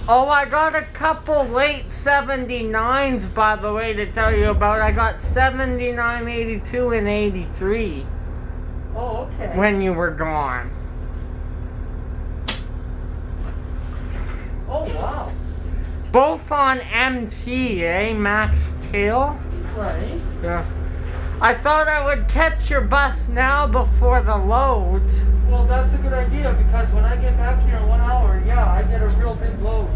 Oh, I got a couple late 79s, by the way, to tell you about. I got 79, 82, and 83 Oh, okay. when you were gone. Oh, wow. Both on MT, eh? Max Tail? Right. Yeah. I thought I would catch your bus now before the load. Well, that's a good idea because when I get back here in 1 hour, yeah, I get a real big load.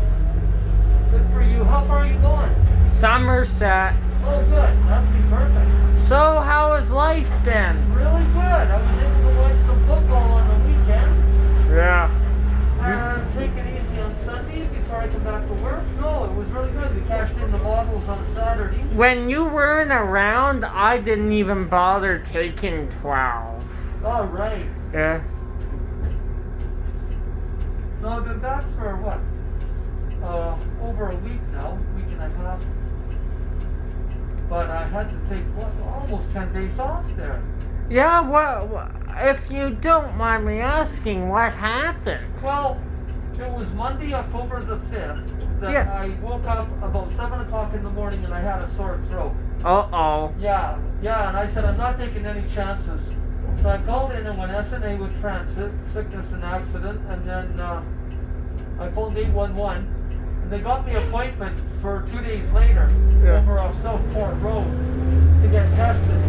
Good for you. How far are you going? Somerset. Oh, good. That'd be perfect. So, how has life been? Really good. I was able to watch some football on the weekend. Yeah. And take it easy on Sunday before I come back to work. No, it was really good. We cashed in the bottles on Saturday. When you weren't around, I didn't even bother taking 12. Oh, right. Yeah. No, I've been back for what? Over a week now, week and a half. But I had to take almost 10 days off there. Yeah, well, if you don't mind me asking, what happened? Well, it was Monday, October the 5th, that Yeah. I woke up about 7 o'clock in the morning and I had a sore throat. Uh-oh. Yeah, and I said, I'm not taking any chances. So I called in and went SNA with transit, sickness and accident, and then I phoned 811, and they got me an appointment for 2 days later over off Southport Road to get tested.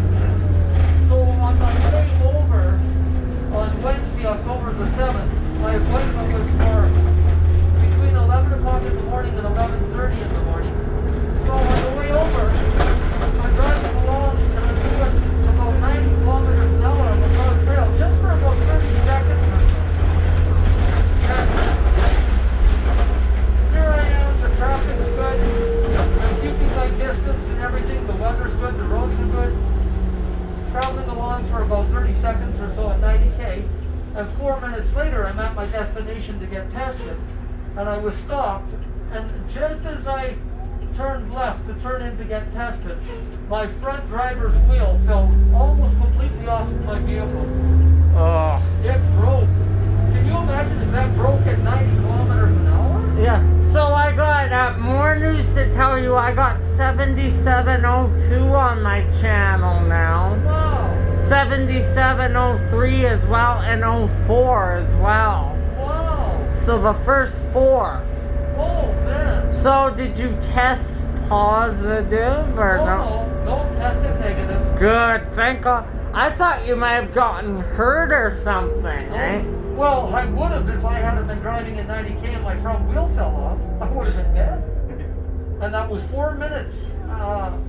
So on my way over, on Wednesday, October the 7th, my appointment was for between 11 o'clock in the morning and 11:30 in the morning. So on the way over, I'm driving along and I'm doing about 90 kilometers an hour on the road trail just for about 30 seconds or so. And here I am, the traffic's good, I'm keeping my distance and everything, the weather's good, the roads are good. Traveling along for about 30 seconds or so at 90k, and 4 minutes later I'm at my destination to get tested, and I was stopped, and just as I turned left to turn in to get tested, my front driver's wheel fell almost completely off of my vehicle. Oh. It broke. Can you imagine if that broke at 90 kilometers an hour? Yeah. So I got more news to tell you. I got 7702 on my channel now. Wow. 7703 as well, and 04 as well. Wow. So the first 4. Oh, man. So did you test positive or no? No, tested negative. Good, thank God. I thought you might have gotten hurt or something, eh? Well, I would have if I hadn't been driving at 90k and my front wheel fell off. I would have been dead. And that was 4 minutes.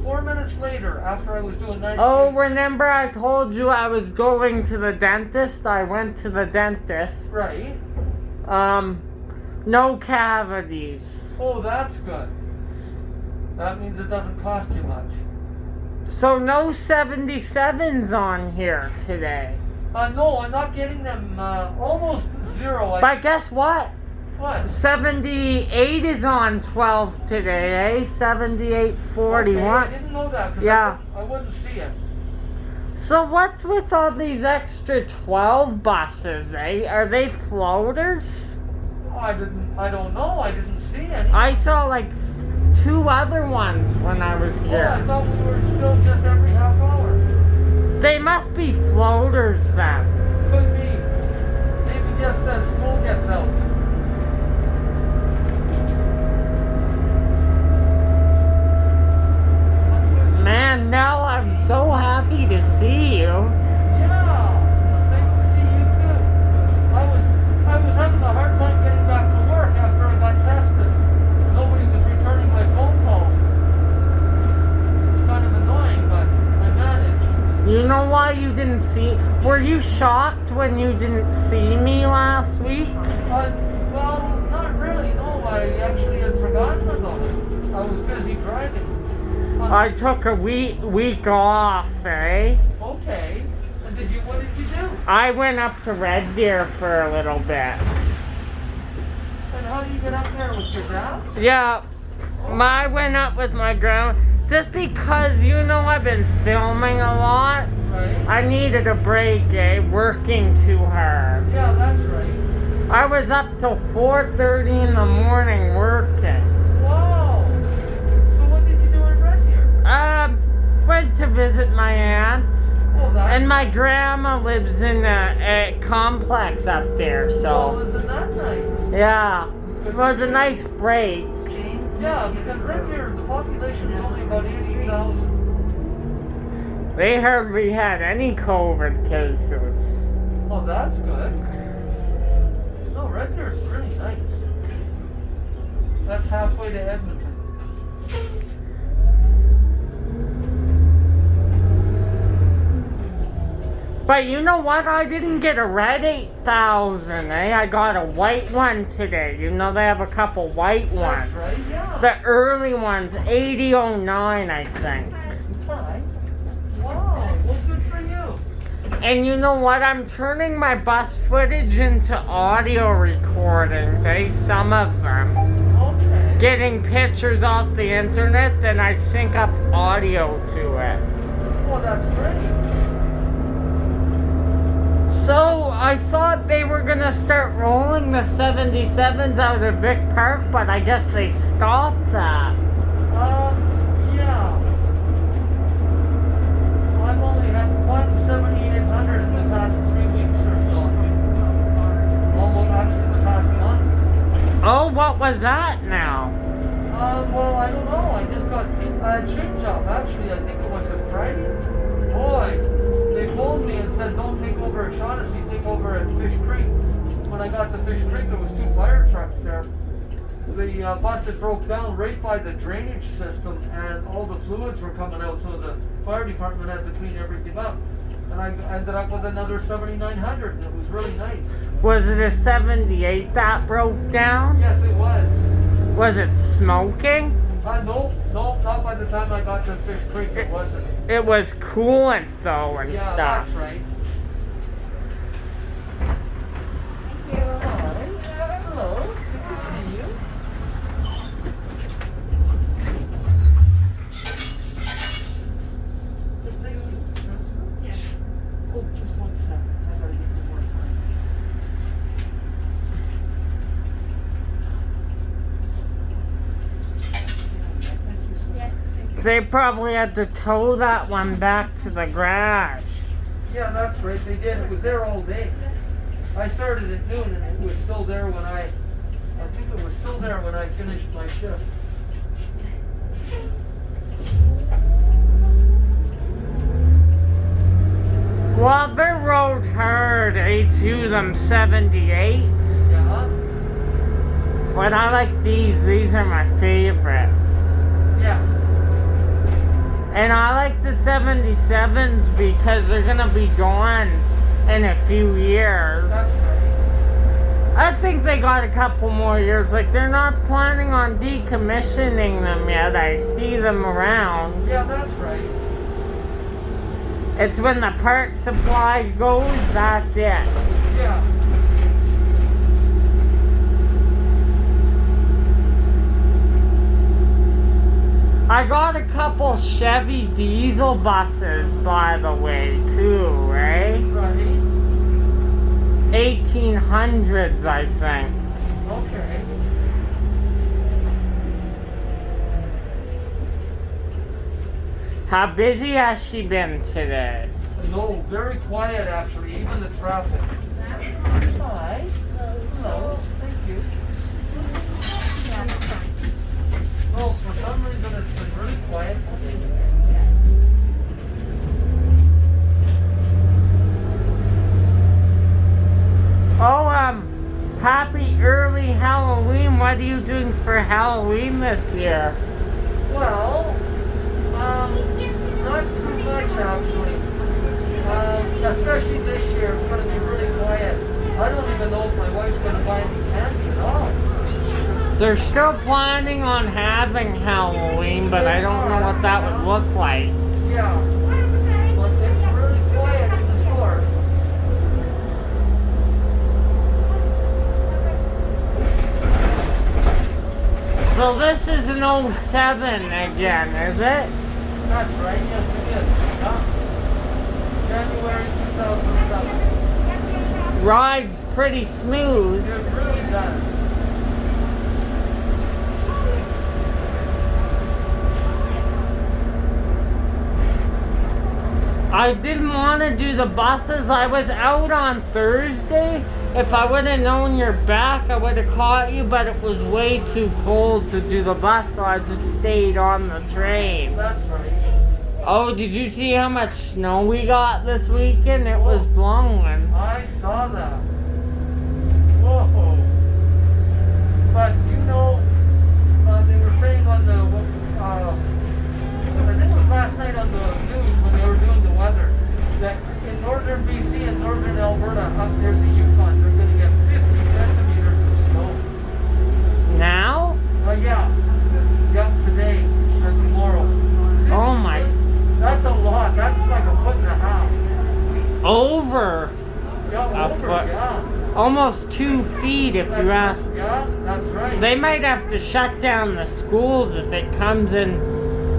4 minutes later, after I was doing 90k. Oh, remember I told you I was going to the dentist? I went to the dentist. Right. No cavities. Oh, that's good. That means it doesn't cost you much. So no 77s on here today. No, I'm not getting them. Almost zero. But guess what? What? 78 is on 12 today, eh? 7841. Okay, I didn't know that. 'Cause Yeah. I wouldn't see it. So what's with all these extra 12 buses, eh? Are they floaters? I don't know. I didn't see any. I saw like 2 other ones when I was Oh, I here. thought we were still just every half hour. They must be floaters then. Could be. Maybe just as school gets out. Man, now I'm so happy to see you. Yeah, it's nice to see you too. I was having a hard time getting back to work after I got tested. Nobody was returning my phone calls. It's kind of annoying, but I managed. You know why you didn't see? Were you shocked when you didn't see me last week? Well, not really. No, I actually had forgotten about it. I was busy driving. I took a week off, eh? Okay. And what did you do? I went up to Red Deer for a little bit. And how do you get up there with your dad? Yeah, I went up with my grandma. Just because, you know, I've been filming a lot. Right. I needed a break, eh? Working too hard. Yeah, that's right. I was up till 4:30 in the morning working. Wow. So what did you do in Red Deer? Went to visit my aunt. Oh, that's... And my grandma lives in a complex up there, Oh, so isn't that nice? yeah, it was a nice break. Yeah, because Red Deer, the population is only about 80,000. They hardly had any COVID cases. Oh, that's good. No, Red Deer is really nice. That's halfway to Edmonton. But you know what? I didn't get a red 8000, eh? I got a white one today. You know they have a couple white ones. That's right, yeah. The early ones, 8009, I think. Right. Wow, well, good for you. And you know what? I'm turning my bus footage into audio recordings, eh? Some of them. Okay. Getting pictures off the internet, then I sync up audio to it. Well, that's great. So I thought they were gonna start rolling the 77s out of Vic Park, but I guess they stopped that. Yeah. I've only had one 7800 in the past 3 weeks or so. Almost actually the past month. Oh, what was that now? Well, I don't know. I just got a change up. Actually, I think it was a Friday. Boy, they phoned me and said, don't take over at Shaughnessy, take over at Fish Creek. When I got to Fish Creek, there was 2 fire trucks there. The bus had broke down right by the drainage system, and all the fluids were coming out, so the fire department had to clean everything up. And I ended up with another 7900, and it was really nice. Was it a 78 that broke down? Yes, it was. Was it smoking? No, not by the time I got to Fish Creek, it wasn't. It was coolant though and Yeah, stuff. that's right. Hi. Hello. Good to see you. Thank you. Yeah. Oh, just 1 second. I gotta get some more time. They probably had to tow that one back to the garage. Yeah, that's right. They did. It was there all day. I started at noon, and it was still there when I think it was still there when I finished my shift. Well, they rode hard, to them 78s. Yeah. But I like these. These are my favorite. Yes. And I like the 77s because they're gonna be gone in a few years. That's right. I think they got a couple more years. Like, they're not planning on decommissioning them yet. I see them around. Yeah, that's right. It's when the part supply goes, that's it. Yeah. I got a couple Chevy diesel buses, by the way, too, right? Right. 1800s, I think. Okay. How busy has she been today? No, very quiet actually, even the traffic. Hi. Hello. Thank you. No, for some reason it's been really quiet. Oh, happy early Halloween. What are you doing for Halloween this year? Well, not too much actually. Especially this year, it's going to be really quiet. I don't even know if my wife's going to buy any candy at all. They're still planning on having Halloween, but I don't know what that would look like. Yeah. But it's really quiet in the store. So this is an 07 again, is it? That's right, yes it is. January 2007. rides pretty smooth. It really does. I didn't want to do the buses. I was out on Thursday. If I would have known you're back, I would have caught you, but it was way too cold to do the bus, so I just stayed on the train. That's right. Oh, did you see how much snow we got this weekend? It was blowing. I saw that. Whoa. But you know, they were saying on the, I think it was last night on the news when they were doing the weather, that in northern BC and northern Alberta, up near the Yukon, they're going to get 50 centimeters of snow. Now? Yeah. Yep, today and tomorrow. Oh my. That's a lot. That's like a foot and a half. Over Yeah, a over, foot. yeah. Almost 2 feet if you ask. Yeah, that's right. They might have to shut down the schools if it comes in.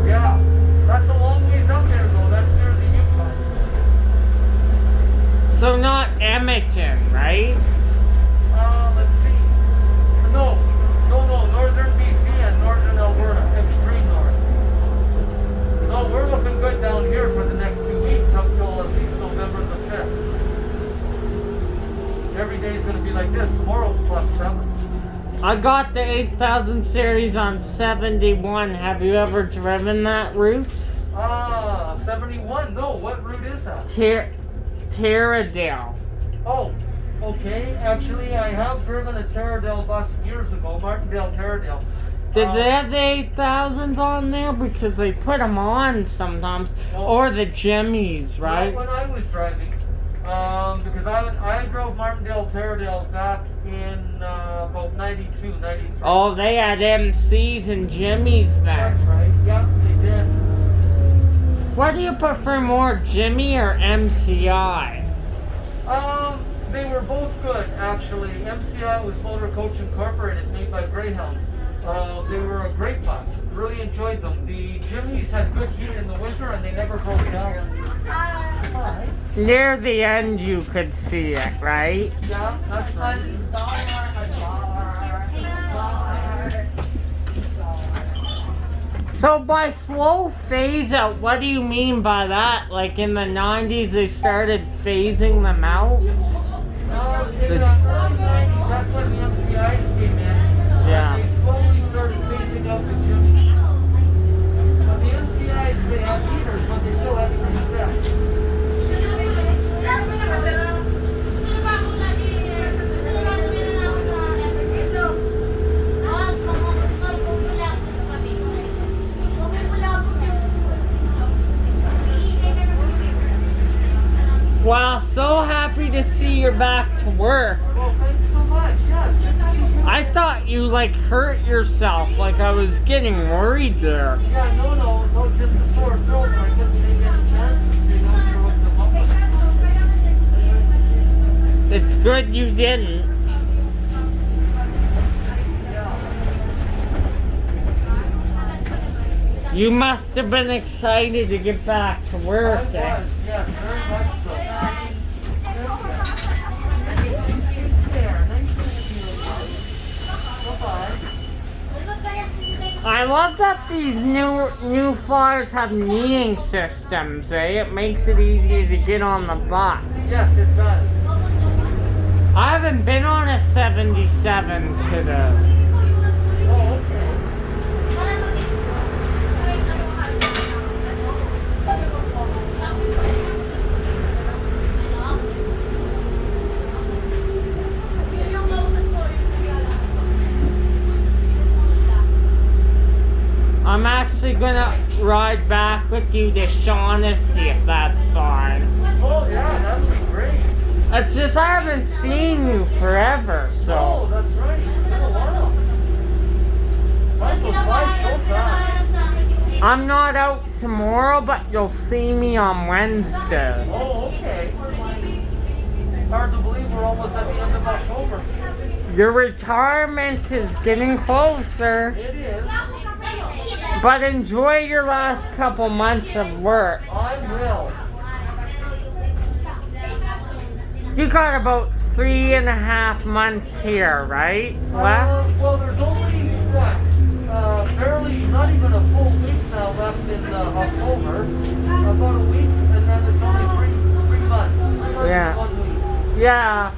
Yeah, that's a long ways up there though. That's near the Yukon. So not Edmonton, right? Let's see. No, northern BC and northern Alberta, extreme north. No, we're looking good down here for the next 2 weeks up till at least November the 5th. Every day is going to be like this. Tomorrow's +7. I got the 8000 series on 71. Have you ever driven that route? 71. No, what route is that? Taradale. Oh, okay. Actually, I have driven a Taradale bus years ago, Martindale Taradale. Did they have the 8000s on there? Because they put them on sometimes. Well, Or the Jimmies, right? Not when I was driving. Because I drove Martindale Taradale back in about 92, 93. Oh, they had MCs and Jimmies then. That's right. Yep, they did. What do you prefer more, Jimmy or MCI? They were both good, actually. MCI was Motor Coach Incorporated, made by Greyhound. They were a great bus. Really enjoyed them. The Jimmies had good heat in the winter and they never broke down. Hi. Near the end you could see it, right? Yeah, that's right. So by slow phase out, what do you mean by that? Like in the 90s they started phasing them out? In the early 90s, that's when the MCIs came in. Yeah. And they slowly started phasing out the Jimmies. But the MCIs, they had heaters, but they still had 3 steps. Wow, so happy to see you're back to work. Well, thanks so much. Yeah, it's good to see you. I thought you like hurt yourself, like I was getting worried there. Yeah, no, just a sore throat. I couldn't take any chances, you know, for with the public. It's good you didn't. Yeah. You must have been excited to get back to work. I was, yes, very much so. There, nice to meet you. Bye-bye. I love that these new Flyers have kneeing systems, eh? It makes it easier to get on the bus. Yes, it does. I haven't been on a 77 today. Oh, okay. I'm actually gonna ride back with you to Shaughnessy if that's fine. Oh, yeah, that would be great. It's just I haven't seen you forever, Oh, so. that's right. It's been a while. Time goes by so fast. I'm not out tomorrow, but you'll see me on Wednesday. Oh, okay. Hard to believe we're almost at the end of October. Your retirement is getting closer, It is. but enjoy your last couple months of work. I will. You got about 3.5 months here, right? Left? Well, there's only, barely, not even a full week now left in October. About a week, and then it's only three months. 3 months Yeah. and 1 week. Yeah.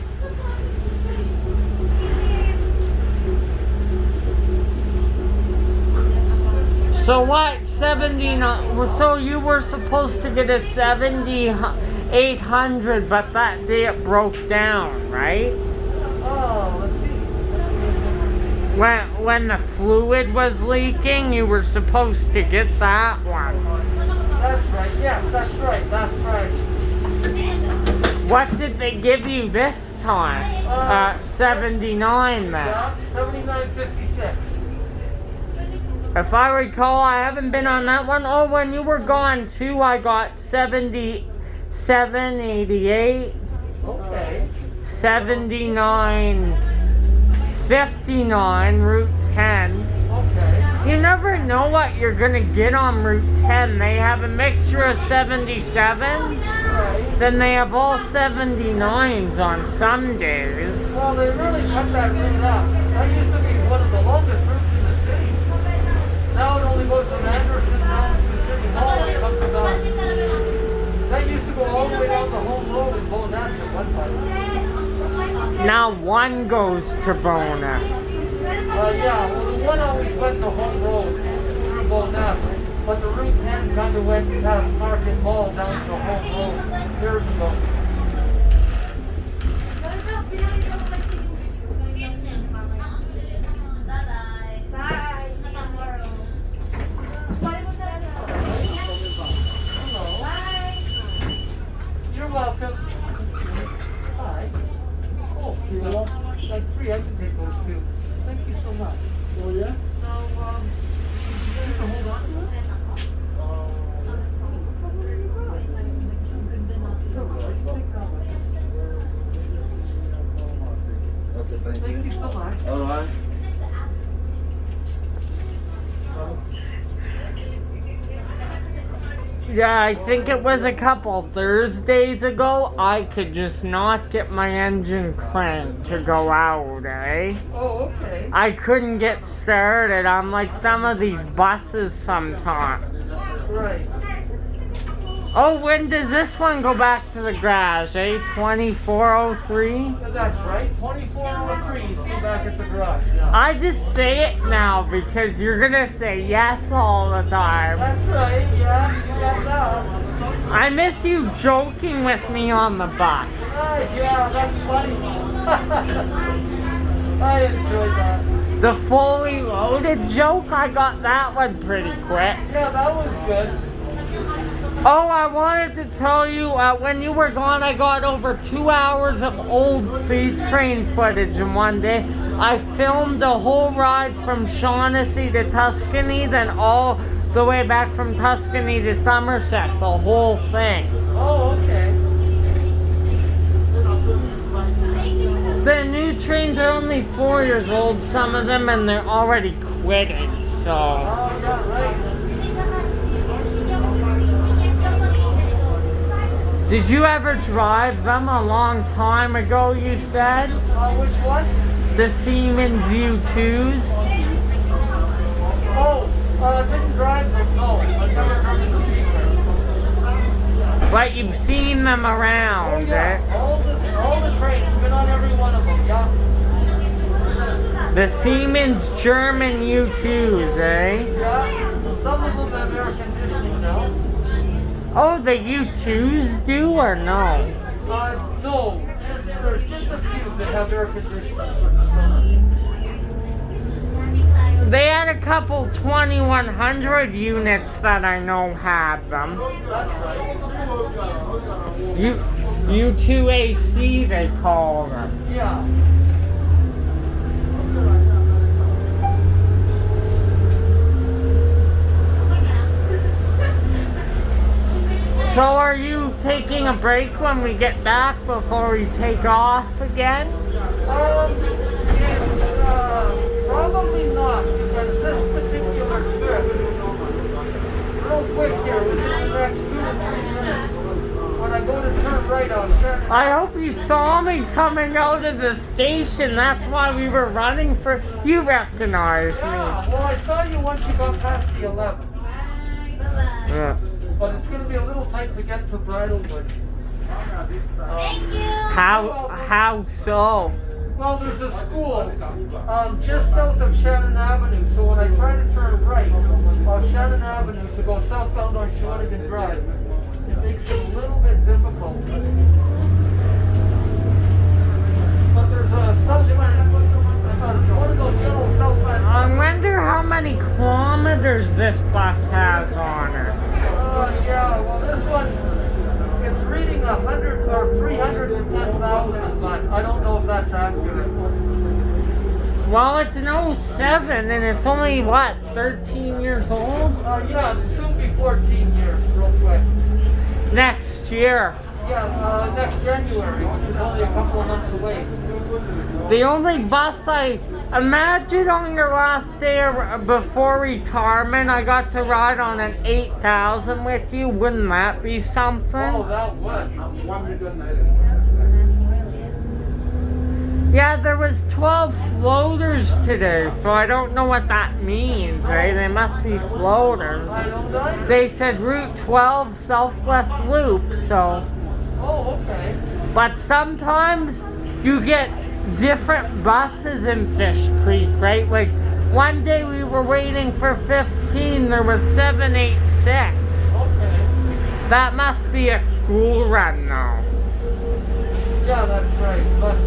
So what? 79. So you were supposed to get a 7,800, but that day it broke down, right? Oh, let's see. When the fluid was leaking, you were supposed to get that one. That's right. Yes, that's right. That's right. What did they give you this time? 79 then. Yeah, 79.56. If I recall, I haven't been on that one. Oh, when you were gone too, I got 77.88, Okay. 79.59, Route 10. Okay. You never know what you're gonna get on Route 10. They have a mixture of 77s, Right. then they have all 79s on some days. Well, they really cut that route up. That used to be one of the longest routes in the city. Now it only goes from Anderson down to City Hall and comes down. That used to go all the way down the home road in Bonus at one time. Now one goes to Bonus. Yeah, well, the one always went to home road through Bonus, but the Route 10 kind of went past Market Mall down to home road years ago. You're welcome. Hi. Oh, cool. Like 3, I can take those 2. Thank you so much. Oh yeah? Now, you can hold on to it? Okay, thank Thank you. you so much. All right. Yeah, I think it was a couple Thursdays ago, I could just not get my engine cranked to go out, eh? Oh, okay. I couldn't get started on like some of these buses sometimes. Right. Oh, when does this one go back to the garage, eh? 2403? That's right. 2403. You see back at the garage. Yeah. I just say it now because you're gonna say yes all the time. That's right. Yeah, you got that. I miss you joking with me on the bus. Yeah, that's funny. I enjoyed that. The fully loaded joke, I got that one pretty quick. Yeah, that was good. Oh, I wanted to tell you, when you were gone, I got over 2 hours of old C-Train footage in one day. I filmed the whole ride from Shaughnessy to Tuscany, then all the way back from Tuscany to Somerset, the whole thing. Oh, okay. The new trains are only 4 years old, some of them, and they're already quitting, so... Oh, yeah, right. Did you ever drive them a long time ago, you said? Which one? The Siemens U2s? Oh, didn't drive them, no. I've never heard of the secret. But you've seen them around, Oh, yeah. eh? All the trains, been on every one of them, yeah. The Siemens German U2s, eh? Yeah. Some of them have air conditioning now. Oh, the U2s do or no? No. There's just a few that have air conditioning for the summer. They had a couple 2100 units that I know had them. That's right. U2AC they call them. Yeah. So are you taking a break when we get back before we take off again? Probably not, because this particular trip, real quick here, within the next 2 to 3 minutes, when when I go to turn right on Shannon. I hope you saw me coming out of the station. That's why we were running for. You recognized me. Yeah, well, I saw you once you got past the 11. Yeah. But it's going to be a little tight to get to Bridalwood. Thank you. How so? Well, there's a school just south of Shannon Avenue. So when I try to turn right on Shannon Avenue to go southbound on Shawinigan Drive, it makes it a little bit difficult. But there's a Southland, one of those yellow Southland. I wonder how many kilometers this bus has on it. Yeah, well, this one, it's reading 100 or 310,000, but I don't know if that's accurate. Well, it's an 07 and it's only, what, 13 years old? Yeah, soon be 14 years, real quick. Next year. Yeah, next January, which is only a couple of months away. The only bus I imagine on your last day before retirement, I got to ride on an 8000 with you. Wouldn't that be something? Oh, that would. Yeah, there was 12 floaters today, so I don't know what that means, eh? They must be floaters. I don't know. They said Route 12 Southwest Loop, so. Oh, okay. But sometimes you get different buses in Fish Creek, right? Like one day we were waiting for 15, there was 786. Okay. That must be a school run though. Yeah, that's right. Must be.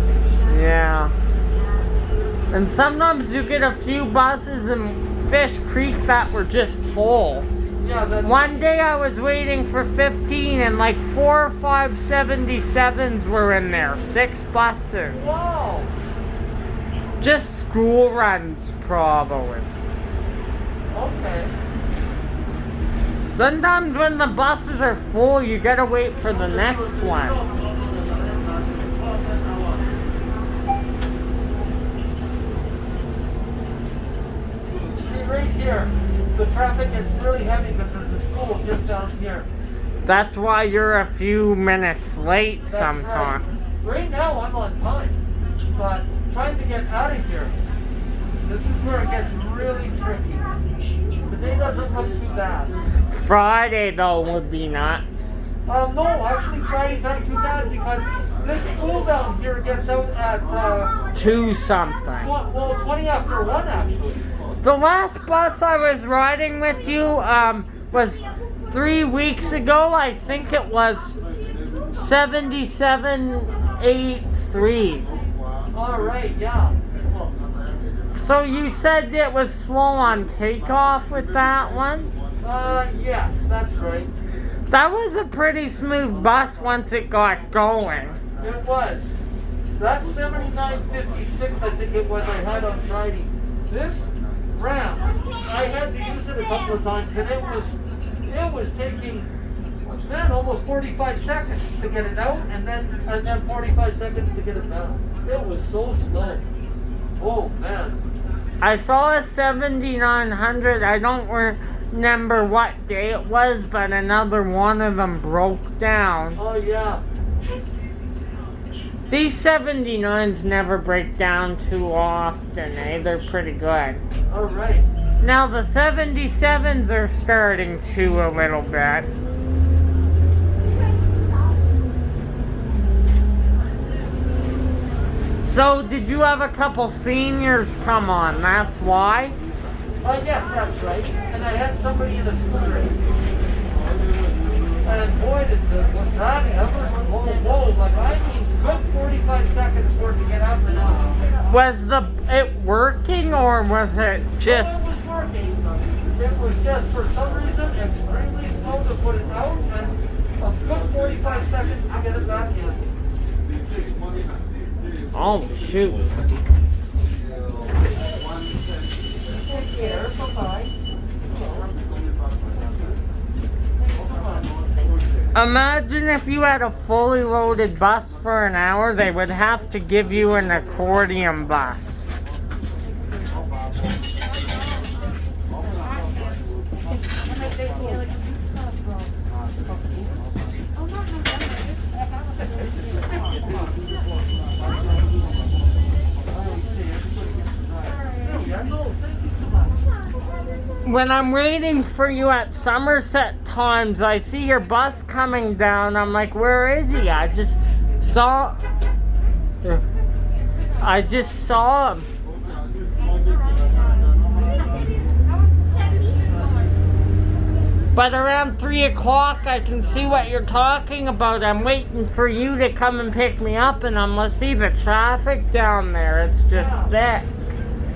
Yeah. And sometimes you get a few buses in Fish Creek that were just full. Yeah, that's One day I was waiting for 15 and like 4 or 5 77s were in there. 6 buses. Wow. Just school runs probably. Okay. Sometimes when the buses are full, you gotta wait for the next one. See, right here, the traffic is really heavy because there's a school just down here. That's why you're a few minutes late That's sometimes. Right now, I'm on time, but trying to get out of here, this is where it gets really tricky. Today doesn't look too bad. Friday though would be nuts. No, actually Fridays aren't too bad because this school down here gets out at 2 something. 20 after 1 actually. The last bus I was riding with you was 3 weeks ago. I think it was 7783. All right, yeah. So you said it was slow on takeoff with that one? Yes, that's right. That was a pretty smooth bus once it got going. It was. That's 7956, I think it was, I had on Friday. This ramp, I had to use it a couple of times, and it was taking, man, almost 45 seconds to get it out, and then 45 seconds to get it down. It was so slow. Oh man. I saw a 7900. I don't remember what day it was, but another one of them broke down. Oh yeah. These 79s never break down too often, eh? They're pretty good. All right. Now the 77s are starting to a little bit. So did you have a couple seniors come on? That's why? Yes, that's right. And I had somebody in a scooter. And boy, was that ever slow. Whoa, like I mean, good 45 seconds for it to get out and out. Was it working or was it just... Well, it was working. It was just, for some reason, extremely slow to put it out and a good 45 seconds to get it back in. Oh, shoot. Take care. Bye-bye. Imagine if you had a fully loaded bus for an hour, they would have to give you an accordion bus. When I'm waiting for you at Somerset Times, I see your bus coming down. I'm like, where is he? I just saw him. But around 3 o'clock, I can see what you're talking about. I'm waiting for you to come and pick me up, and I'm gonna see the traffic down there. It's just thick.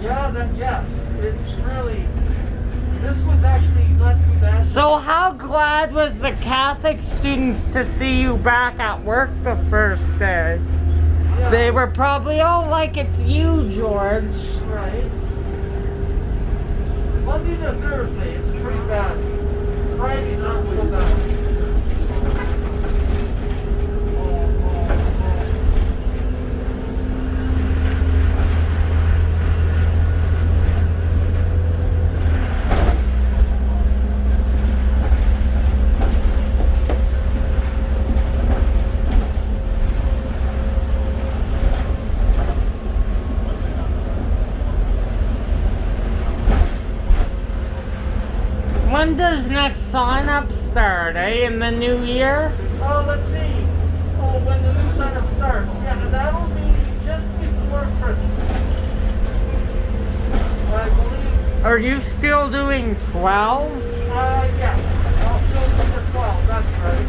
Yeah, then yes. It's really, this was actually not too bad. So how glad was the Catholic students to see you back at work the first day? Yeah. They were probably, oh, like it's you, George. Right. Monday to Thursday, it's pretty bad. Friday's not so bad. When does next sign-up start, eh? In the new year? Oh, let's see. Oh, when the new sign-up starts. Yeah, that'll be just before Christmas. I believe. Are you still doing 12? Yeah. I'll still do for 12, that's right.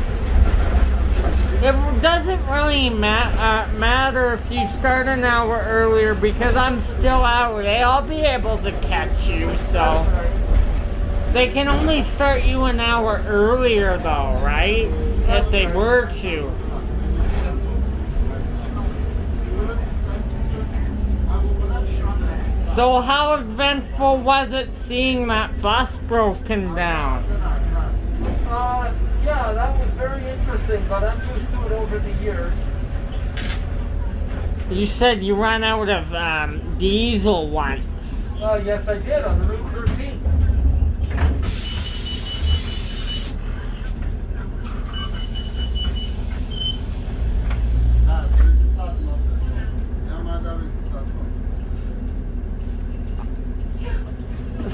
It doesn't really matter if you start an hour earlier because I'm still out. I'll be able to catch you, so. That's right. They can only start you an hour earlier though, right? If they were to. So how eventful was it seeing that bus broken down? Yeah, that was very interesting, but I'm used to it over the years. You said you ran out of diesel once. Yes, I did on the Route 13.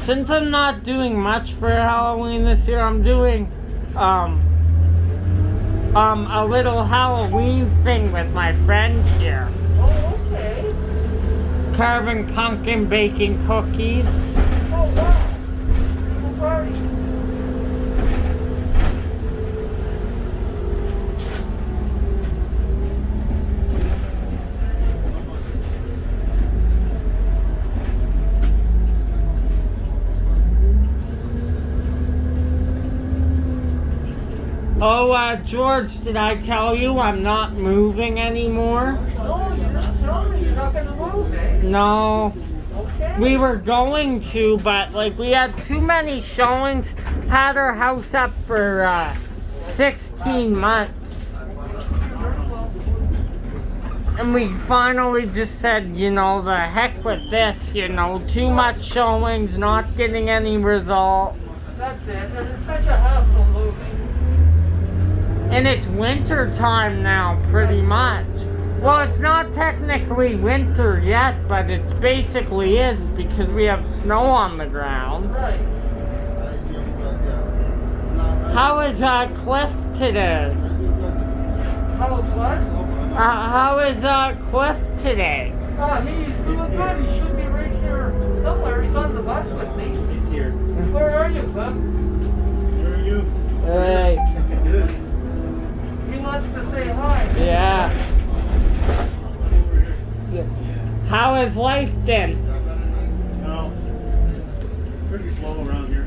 Since I'm not doing much for Halloween this year, I'm doing a little Halloween thing with my friends here. Oh, okay. Carving pumpkin baking cookies. Oh, wow. Little party. Oh, George, did I tell you I'm not moving anymore? No, you didn't tell me. You're not going to move, eh? No. Okay. We were going to, but like we had too many showings. Had our house up for 16 months. And we finally just said, you know, the heck with this, you know, too much showings, not getting any results. That's it. And it's such a hassle moving. And it's winter time now, pretty much. Well, it's not technically winter yet, but it basically is because we have snow on the ground. Right. How is Cliff today? How's what? How is Cliff today? He's doing good. He should be right here somewhere. He's on the bus with me. He's here. Where are you, Cliff? Where are you? Hey. Good. He wants to say hi. Yeah. Over here. How has life been? No. Pretty slow around here.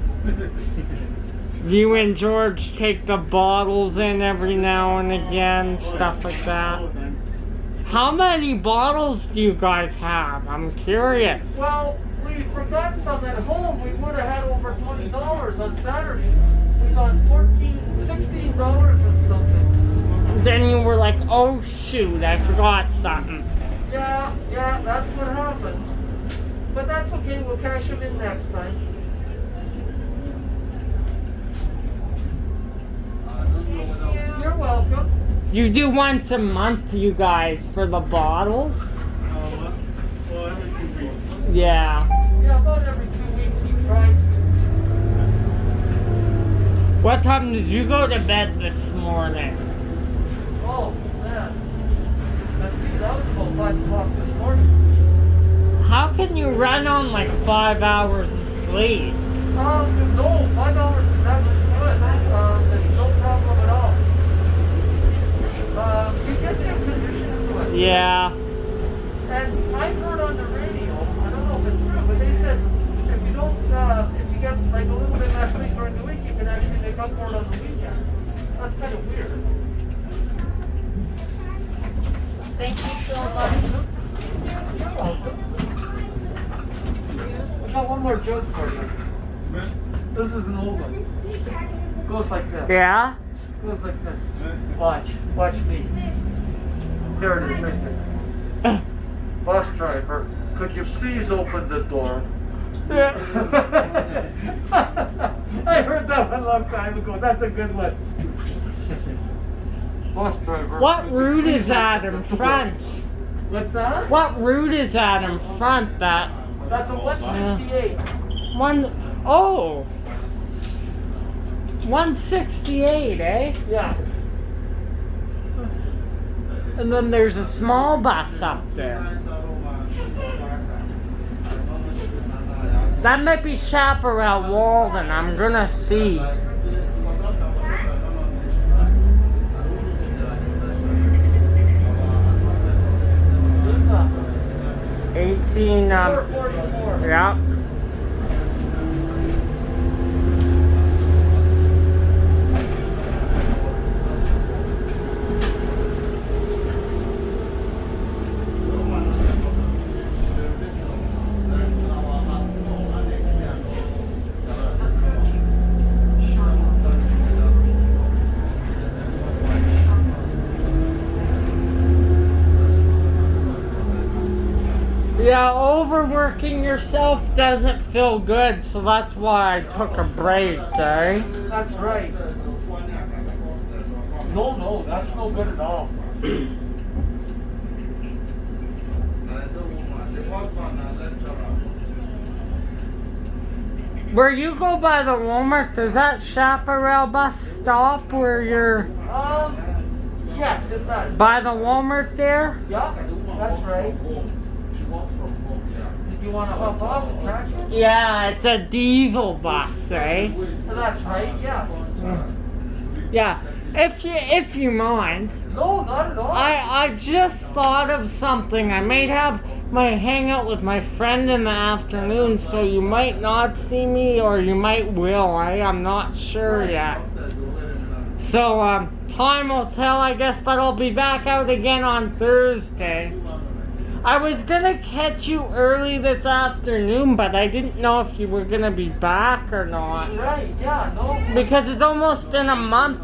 You and George take the bottles in every now and again, stuff like that. How many bottles do you guys have? I'm curious. Well, we forgot some at home. We would have had over $20 on Saturday. We got $16 and something. Then you were like, oh shoot, I forgot something. Yeah, that's what happened. But that's okay. We'll cash them in next time. You're welcome. You do once a month, you guys, for the bottles? Well, every 2 weeks. Yeah. Yeah, about every 2 weeks we try to. What time did you go to bed this morning? Oh, man. Let's see, that was about 5 o'clock this morning. How can you run on like 5 hours of sleep? No, 5 hours is actually good. It's no problem at all. You just get conditioned to it. Yeah. And I heard on the radio, I don't know if it's true, but they said if you don't, if you get like a little bit less sleep during the week, you can actually make up for it on the weekend. That's kind of weird. Thank you so much. You're welcome. I got one more joke for you. This is an old one. Goes like this. Yeah? Goes like this. Watch me. Here it is right there. Bus driver, could you please open the door? Yeah. I heard that one a long time ago. That's a good one. Bus driver. What could you route please is that open in the door? front? What's that? What route is that in front? That That's a 168. oh, 168, eh? Yeah. And then there's a small bus up there. That might be Chaparral Walden. I'm gonna see. Who's that? 18. 444. Yeah. Yeah, overworking yourself doesn't feel good, so that's why I took a break, eh? That's right. No, that's no good at all. Where you go by the Walmart, does that Chaparral bus stop where you're Yes, it does. by the Walmart there? Yeah, that's right. Did you want to hop off and catch it? Yeah, it's a diesel bus, eh? That's right, yeah. Yeah, if you mind. No, not at all. I just thought of something. I might have my hangout with my friend in the afternoon, so you might not see me or you might will, eh? I'm not sure yet. So, time will tell, I guess, but I'll be back out again on Thursday. I was gonna catch you early this afternoon, but I didn't know if you were gonna be back or not. Right, yeah, no. Because it's almost been a month,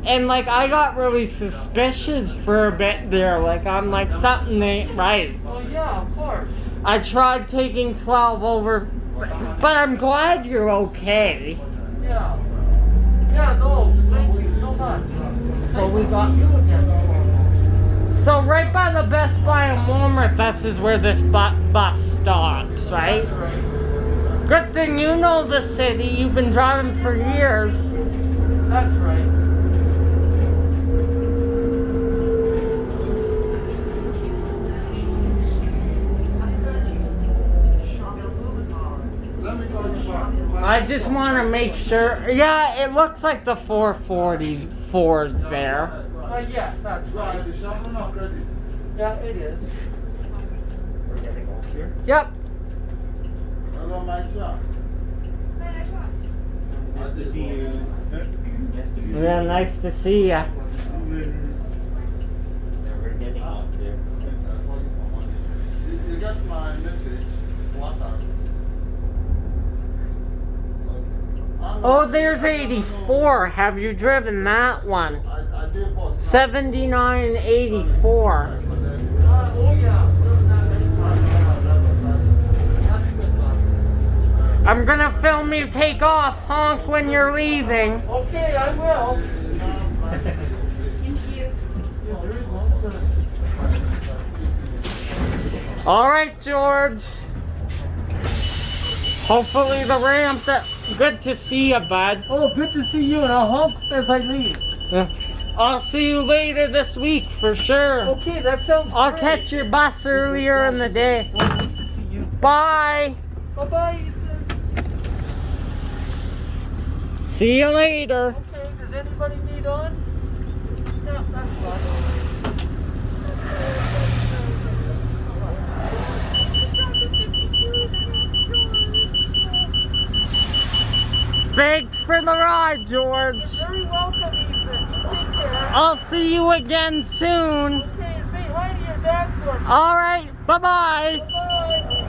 and like I got really suspicious for a bit there. Like I'm like, something ain't right. Oh, yeah, of course. I tried taking 12 over, but I'm glad you're okay. Yeah. Yeah, no, thank you so much. So we got you again. So right by the Best Buy and Walmart, this is where this bus stops, right? That's right. Good thing you know the city. You've been driving for years. That's right. I just want to make sure. Yeah, it looks like the 440's there. Yes, that's right. Yeah, it is. Yep. Hello, my shop. Nice to see you. Yeah, nice to see ya. We're getting off there. You got my message? WhatsApp. Oh, there's 84. Have you driven that one? I did post. 7984. Oh, yeah. That's a good bus. I'm gonna film you take off. Honk when you're leaving. Okay, I will. Thank you. All right, George. Hopefully the ramp. Good to see you, bud. Oh, good to see you, and I'll honk as I leave. Yeah. I'll see you later this week for sure. Okay, that sounds I'll great. catch your bus earlier in the day. Well, nice to see you. Bye. Bye-bye. See you later. Okay, does anybody need on? No, that's fine. Thanks for the ride, George. You're very welcome, Ethan. You take care. I'll see you again soon. Okay, say hi to your dad for me. All right. Bye-bye. Bye.